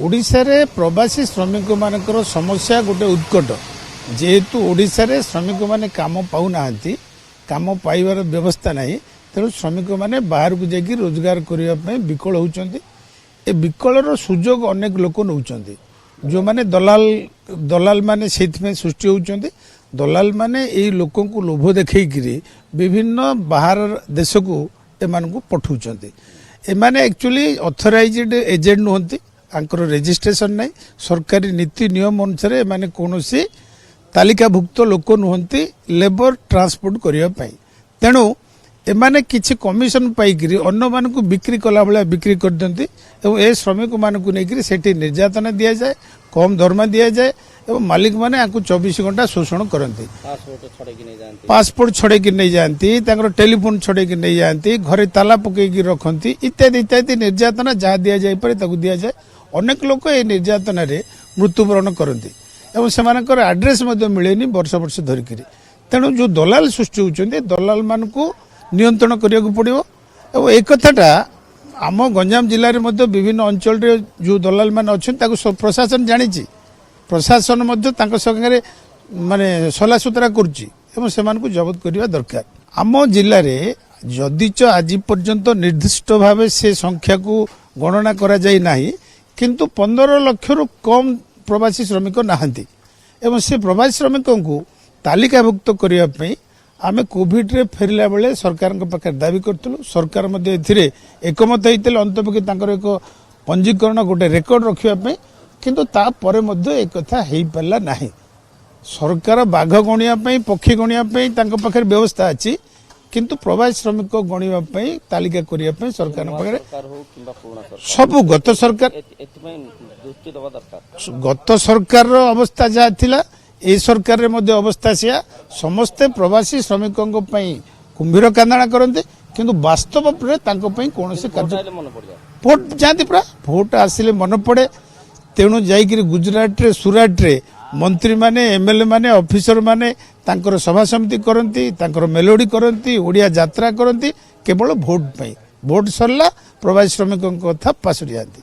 ओडिशा रे प्रवासी श्रमिक मानकर समस्या गोटे उत्कट जेहेतु ओडिशा रे श्रमिक माने काम पाऊ नाहंती काम पाइबार व्यवस्था नहीं तेणु श्रमिक माने बाहर को जाकि रोजगार करने विकल होउचंती ए विकलर सुजोग अनेक लोक नौचंती जो माने दलाल माने सेथमे सृष्टि होउचंती दलाल माने ए लोकों को लोभ देखैकरी विभिन्न बाहर देश को एमान को पठाउचंती एमाने एक्चुअली ऑथराइज्ड एजेंट नहंती आंकर रेजिस्ट्रेशन नहीं सरकारी नीति नियम अनुसार एमाने कोनोसी तालिकाभुक्त लोक नुहंती लेबर ट्रांसपोर्ट करने तेणु एमाने किछि कमिशन पाइकरी अन्य मानक बिक्री कला भाया बिक्री कर दियंती एवं ए श्रमिक मानक नहीं सेठी निर्यातना दिया जाए कम दरमा दिया जाए एवं मालिक माने आकु 24 घंटा शोषण करती पासपोर्ट छड़े नहीं जाती टेलीफोन छड़े नहीं जाती घरे ताला पकईकी रखती इत्यादि इत्यादि निर्यातना जहाँ दि जाए दि जाए अनेक लोक ए निर्यातना मृत्युवरण करती एवं सेमानकर आड्रेस मिलेनी वर्ष वर्ष धरिकी तेणु जो दलाल सृष्टि होती दलाल मान को नियंत्रण करने को पड़ो और एक कथाटा आम गंजाम जिले में विभिन्न अंचल जो दलाल मान अच्छा प्रशासन जानी प्रशासन सागे माने सलासुतरा कर जबत करने दरकार आम जिले में जदिच आज पर्यंत निर्दिष्ट भाव से संख्या को गणना करा जाई नाही किंतु 15 लाख रु कम प्रवासी श्रमिक नाहंती एवं से प्रवासी श्रमिकों को तालिकाभुक्त करने आमे कोविड रे फेरला बेले सरकार पाखे दाबी करथुलु सरकार मध्ये एथिरे एकमत होइतले अंतपक्षे तांकर एक पंजीकरण गोटे रेकर्ड रखिया पे किंतु ता परे मध्ये एक कथा हेई पल्ला नाही सरकार बाघ गणिया पे पक्षी गणिया पे तांकर पाखे व्यवस्था अछि किंतु प्रवासी श्रमिक गणिया पे तालिका करिया पे सरकार पाखे सब गत सरकार अवस्था जा थिला ए सरकार रे मध्य अवस्था से समस्ते प्रवासी श्रमिकों कुंभीर कांदना करते किंतु वास्तव कौन से कार्य भोट जाती पूरा भोट आसिले मन पड़े तेणु जाइए गुजरात रे सुराट रे मंत्री माने एमएलए माने ऑफिसर माने तांकर सभा समिति करती तांकर मेलोडी करती ओडिया यात्रा करती केवल भोट पाई भोट सरला प्रवासी श्रमिकों कथा पासुरी जाती।